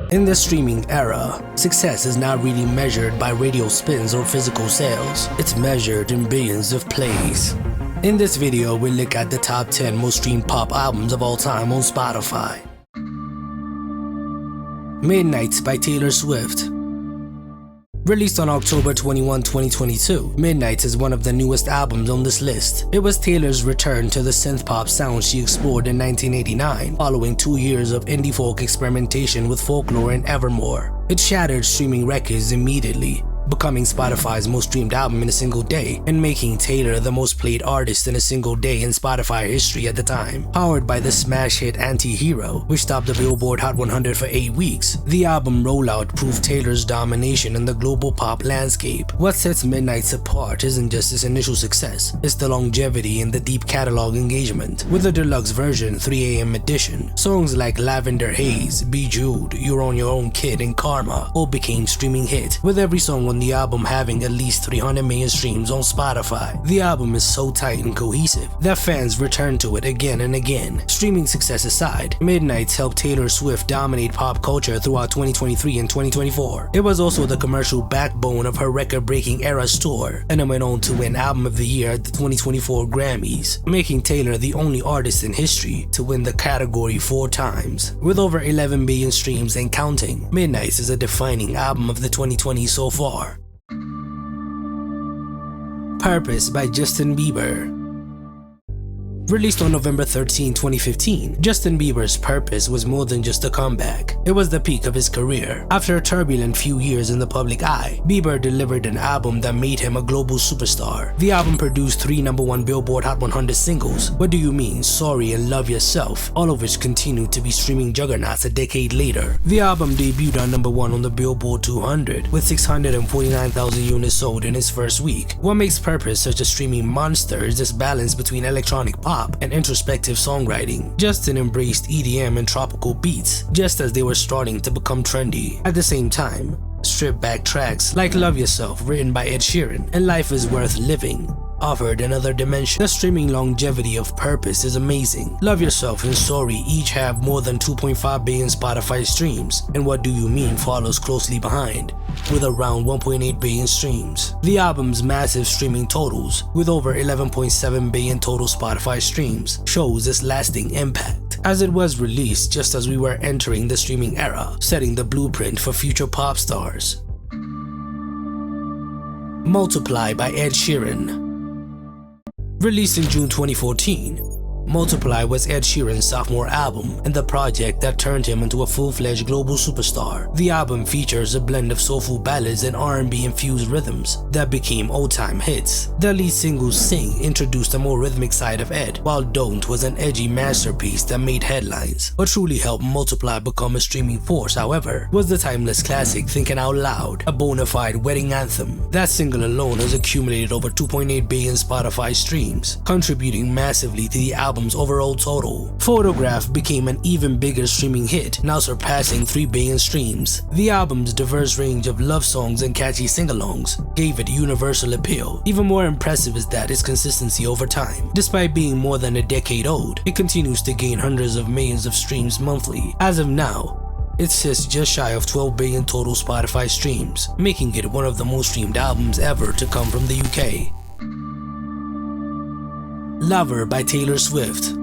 In the streaming era, success is not really measured by radio spins or physical sales. It's measured in billions of plays. In this video, we'll look at the top 10 most streamed pop albums of all time on Spotify. Midnights by Taylor Swift. Released on October 21, 2022, Midnights is one of the newest albums on this list. It was Taylor's return to the synth-pop sound she explored in 1989, following 2 years of indie folk experimentation with Folklore and Evermore. It shattered streaming records immediately, becoming Spotify's most streamed album in a single day and making Taylor the most played artist in a single day in Spotify history at the time. Powered by the smash hit Anti-Hero, which topped the Billboard Hot 100 for 8 weeks, the album rollout proved Taylor's domination in the global pop landscape. What sets Midnights apart isn't just its initial success, it's the longevity and the deep catalog engagement. With the deluxe version 3 AM edition, songs like Lavender Haze, Bejeweled, You're on Your Own Kid, and Karma all became streaming hits, with every song on the album having at least 300 million streams on Spotify. The album is so tight and cohesive that fans return to it again and again. Streaming success aside, Midnights helped Taylor Swift dominate pop culture throughout 2023 and 2024. It was also the commercial backbone of her record-breaking Eras tour, and it went on to win Album of the Year at the 2024 Grammys, making Taylor the only artist in history to win the category 4 times. With over 11 billion streams and counting, Midnights is a defining album of the 2020s so far. Purpose by Justin Bieber. Released on November 13, 2015, Justin Bieber's Purpose was more than just a comeback. It was the peak of his career. After a turbulent few years in the public eye, Bieber delivered an album that made him a global superstar. The album produced 3 #1 Billboard Hot 100 singles, What Do You Mean, Sorry, and Love Yourself, all of which continued to be streaming juggernauts a decade later. The album debuted on #1 on the Billboard 200, with 649,000 units sold in its first week. What makes Purpose such a streaming monster is this balance between electronic pop and introspective songwriting. Justin embraced EDM and tropical beats, just as they were starting to become trendy. At the same time, stripped-back tracks like Love Yourself, written by Ed Sheeran, and Life Is Worth Living offered another dimension. The streaming longevity of Purpose is amazing. Love Yourself and Sorry each have more than 2.5 billion Spotify streams, and What Do You Mean follows closely behind, with around 1.8 billion streams. The album's massive streaming totals, with over 11.7 billion total Spotify streams, shows its lasting impact, as it was released just as we were entering the streaming era, setting the blueprint for future pop stars. Multiply by Ed Sheeran. Released in June 2014, Multiply was Ed Sheeran's sophomore album and the project that turned him into a full-fledged global superstar. The album features a blend of soulful ballads and R&B infused rhythms that became old-time hits. The lead single Sing introduced a more rhythmic side of Ed, while Don't was an edgy masterpiece that made headlines. What truly helped Multiply become a streaming force, however, was the timeless classic Thinking Out Loud, a bona fide wedding anthem. That single alone has accumulated over 2.8 billion Spotify streams, contributing massively to the album's overall total. Photograph became an even bigger streaming hit, now surpassing 3 billion streams. The album's diverse range of love songs and catchy sing-alongs gave it universal appeal. Even more impressive is that its consistency over time. Despite being more than a decade old, it continues to gain hundreds of millions of streams monthly. As of now, it sits just shy of 12 billion total Spotify streams, making it one of the most streamed albums ever to come from the UK. Lover by Taylor Swift.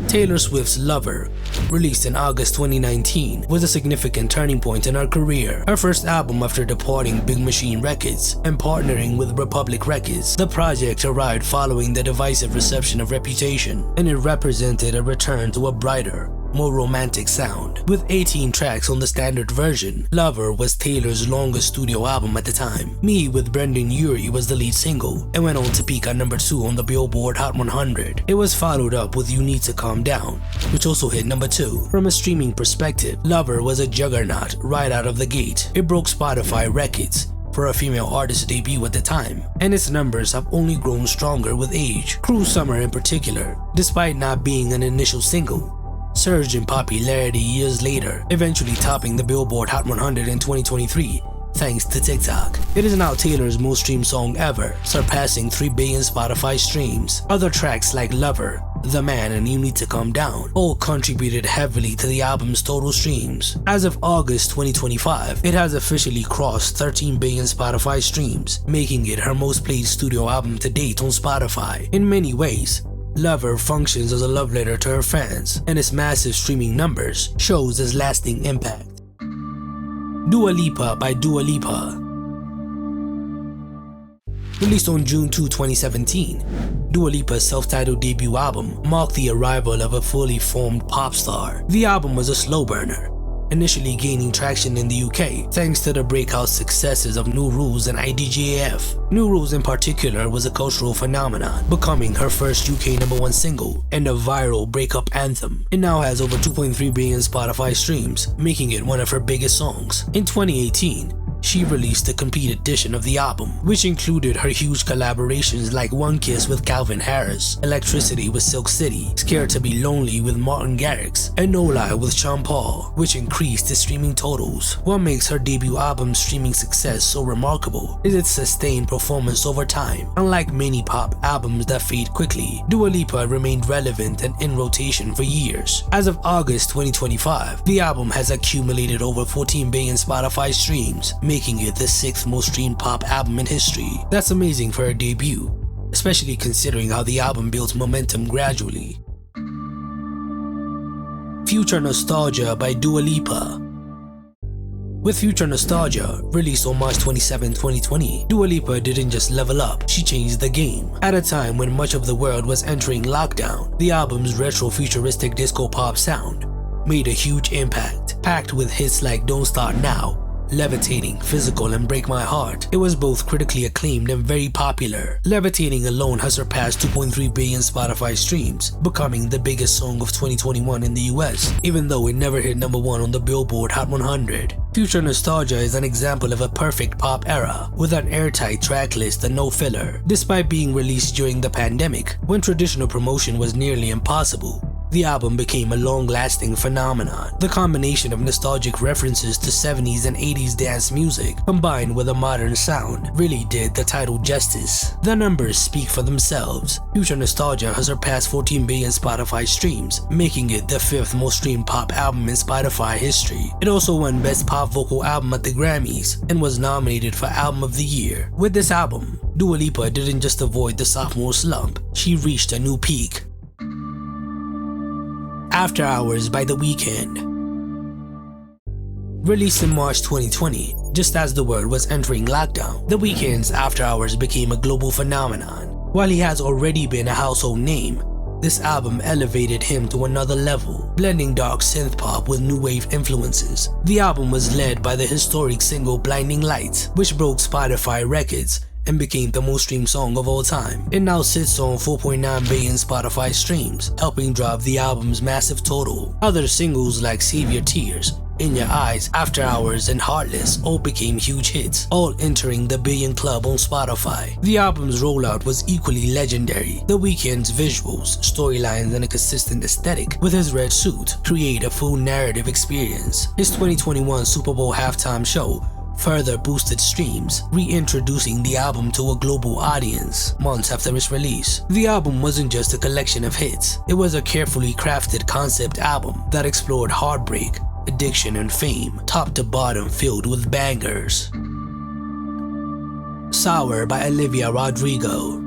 Taylor Swift's Lover, released in August 2019, was a significant turning point in her career. Her first album after departing Big Machine Records and partnering with Republic Records. The project arrived following the divisive reception of Reputation, and it represented a return to a brighter, more romantic sound. With 18 tracks on the standard version, Lover was Taylor's longest studio album at the time. Me with Brendan Urie was the lead single and went on to peak at #2 on the Billboard Hot 100. It was followed up with You Need to Calm Down, which also hit #2. From a streaming perspective, Lover was a juggernaut right out of the gate. It broke Spotify records for a female artist's debut at the time, and its numbers have only grown stronger with age. Cruel Summer in particular, despite not being an initial single, surged in popularity years later, eventually topping the Billboard Hot 100 in 2023 thanks to TikTok. It is now Taylor's most streamed song ever, surpassing 3 billion Spotify streams. Other tracks like Lover, The Man, and You Need to Calm Down all contributed heavily to the album's total streams. As of August 2025, it has officially crossed 13 billion Spotify streams, making it her most played studio album to date on Spotify. In many ways, Lover functions as a love letter to her fans, and its massive streaming numbers shows its lasting impact. Dua Lipa by Dua Lipa. Released on June 2, 2017, Dua Lipa's self-titled debut album marked the arrival of a fully formed pop star. The album was a slow burner, initially gaining traction in the UK thanks to the breakout successes of New Rules and IDGAF. New Rules in particular was a cultural phenomenon, becoming her first UK #1 single and a viral breakup anthem. It now has over 2.3 billion Spotify streams, making it one of her biggest songs. In 2018, she released a complete edition of the album, which included her huge collaborations like One Kiss with Calvin Harris, Electricity with Silk City, Scared to Be Lonely with Martin Garrix, and No Lie with Sean Paul, which increased its streaming totals. What makes her debut album's streaming success so remarkable is its sustained performance over time. Unlike many pop albums that fade quickly, Dua Lipa remained relevant and in rotation for years. As of August 2025, the album has accumulated over 14 billion Spotify streams, making it the 6th most streamed pop album in history. That's amazing for a debut, especially considering how the album built momentum gradually. Future Nostalgia by Dua Lipa. With Future Nostalgia, released on March 27, 2020, Dua Lipa didn't just level up, she changed the game. At a time when much of the world was entering lockdown, the album's retro-futuristic disco pop sound made a huge impact, packed with hits like Don't Start Now, Levitating, Physical, and Break My Heart. It was both critically acclaimed and very popular. Levitating alone has surpassed 2.3 billion Spotify streams, becoming the biggest song of 2021 in the US, even though it never hit #1 on the Billboard Hot 100. Future Nostalgia is an example of a perfect pop era, with an airtight tracklist and no filler. Despite being released during the pandemic, when traditional promotion was nearly impossible, the album became a long-lasting phenomenon. The combination of nostalgic references to 70s and 80s dance music, combined with a modern sound, really did the title justice. The numbers speak for themselves. Future Nostalgia has surpassed 14 billion Spotify streams, making it the 5th most streamed pop album in Spotify history. It also won Best Pop Vocal Album at the Grammys and was nominated for Album of the Year. With this album, Dua Lipa didn't just avoid the sophomore slump, she reached a new peak. After Hours by The Weeknd. Released in March 2020, just as the world was entering lockdown, The Weeknd's After Hours became a global phenomenon. While he has already been a household name, this album elevated him to another level, blending dark synth-pop with new wave influences. The album was led by the historic single Blinding Lights, which broke Spotify records and became the most streamed song of all time. It now sits on 4.9 billion Spotify streams, helping drive the album's massive total. Other singles like Save Your Tears, In Your Eyes, After Hours, and Heartless all became huge hits, all entering the billion club on Spotify. The album's rollout was equally legendary. The Weeknd's visuals, storylines, and a consistent aesthetic with his red suit create a full narrative experience. His 2021 Super Bowl halftime show further boosted streams, reintroducing the album to a global audience months after its release. The album wasn't just a collection of hits, it was a carefully crafted concept album that explored heartbreak, addiction, and fame, top to bottom filled with bangers. Sour by Olivia Rodrigo.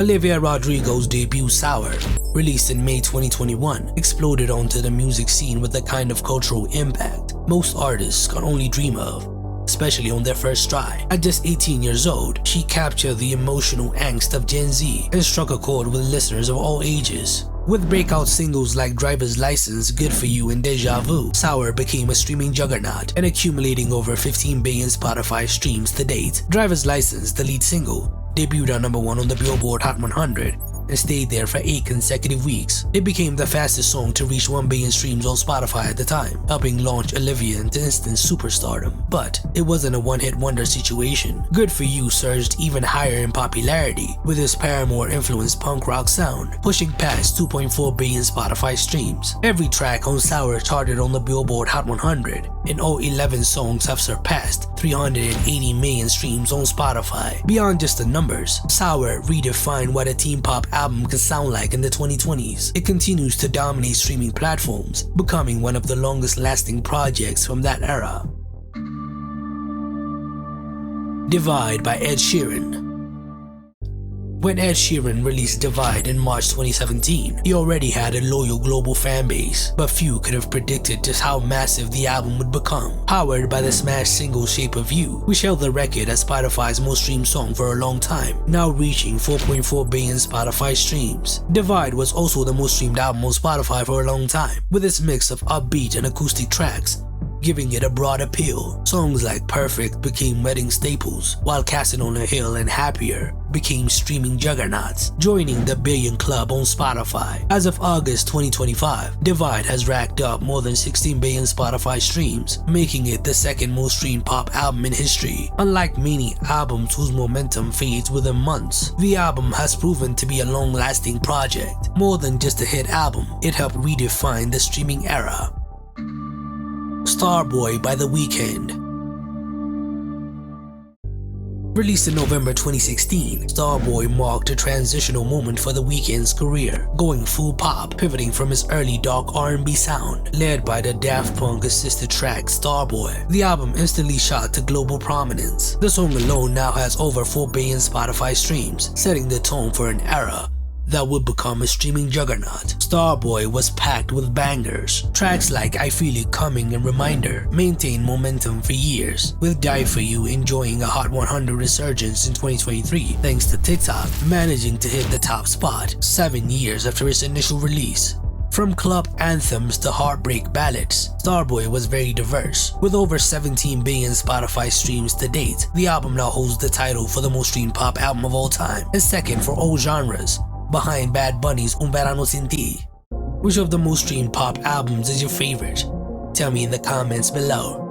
Olivia Rodrigo's debut Sour, released in May 2021, exploded onto the music scene with the kind of cultural impact most artists can only dream of, especially on their first try. At just 18 years old, she captured the emotional angst of Gen Z and struck a chord with listeners of all ages. With breakout singles like Driver's License, Good For You, and Deja Vu, Sour became a streaming juggernaut and accumulating over 15 billion Spotify streams to date. Driver's License, the lead single, debuted at #1 on the Billboard Hot 100 and stayed there for 8 consecutive weeks. It became the fastest song to reach 1 billion streams on Spotify at the time, helping launch Olivia into instant superstardom. But it wasn't a one-hit wonder situation. Good For You surged even higher in popularity, with its Paramore-influenced punk rock sound, pushing past 2.4 billion Spotify streams. Every track on Sour charted on the Billboard Hot 100, and all 11 songs have surpassed 380 million streams on Spotify. Beyond just the numbers, Sour redefined what a teen pop album could sound like in the 2020s. It continues to dominate streaming platforms, becoming one of the longest-lasting projects from that era. Divide by Ed Sheeran. When Ed Sheeran released Divide in March 2017, he already had a loyal global fan base, but few could have predicted just how massive the album would become. Powered by the smash single Shape of You, which held the record as Spotify's most streamed song for a long time, now reaching 4.4 billion Spotify streams. Divide was also the most streamed album on Spotify for a long time, with its mix of upbeat and acoustic tracks, giving it a broad appeal. Songs like Perfect became wedding staples, while Castle on a Hill and Happier became streaming juggernauts, joining the billion club on Spotify. As of August 2025, Divide has racked up more than 16 billion Spotify streams, making it the second most streamed pop album in history. Unlike many albums whose momentum fades within months, the album has proven to be a long-lasting project. More than just a hit album, it helped redefine the streaming era. Starboy by The Weeknd. Released in November 2016, Starboy marked a transitional moment for The Weeknd's career, going full pop, pivoting from his early dark R&B sound, led by the Daft Punk-assisted track Starboy. The album instantly shot to global prominence. The song alone now has over 4 billion Spotify streams, setting the tone for an era that would become a streaming juggernaut. Starboy was packed with bangers. Tracks like I Feel It Coming and Reminder maintained momentum for years, with Die For You enjoying a Hot 100 resurgence in 2023 thanks to TikTok, managing to hit the top spot 7 years after its initial release. From club anthems to heartbreak ballads, Starboy was very diverse. With over 17 billion Spotify streams to date, the album now holds the title for the most streamed pop album of all time, and second for all genres, behind Bad Bunny's Un Verano Sin Ti. Which of the most streamed pop albums is your favorite? Tell me in the comments below.